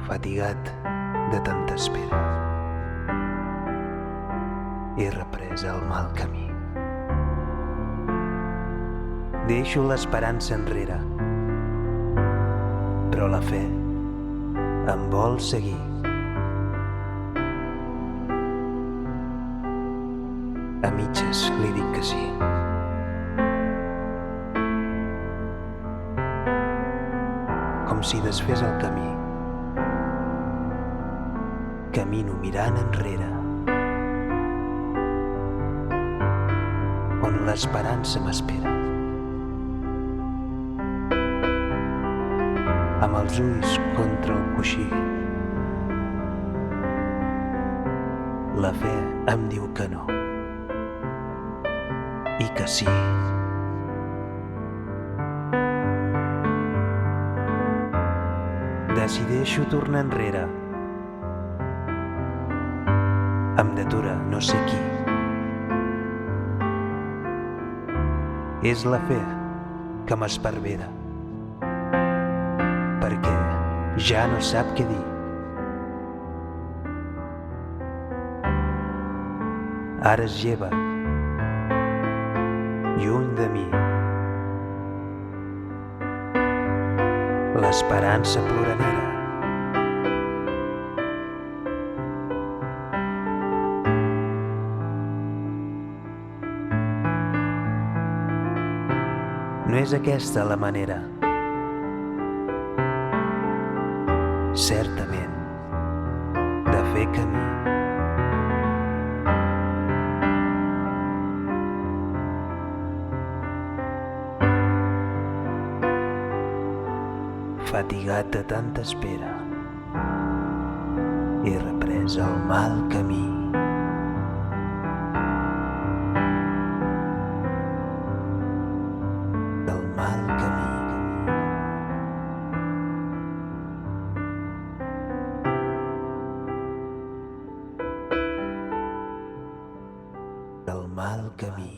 Fatigat de tanta espera, he reprès el mal camí. Deixo l'esperança enrere, però la fe em vol seguir. A mitges li dic que sí. Com si desfés el camí. Camino mirant enrere, on l'esperança m'espera. Amb els ulls contra el coixí, la fe em diu que no, i que sí. Decideixo tornar enrere. Em detura no sé qui. És la fe que m'esparvera, perquè ja no sap què dir. Ara es lleva, lluny de mi. L'esperança ploranera. No és aquesta la manera, certament, de fer camí. Fatigat de tanta espera, he reprès el mal camí. El mal camí. El mal camí.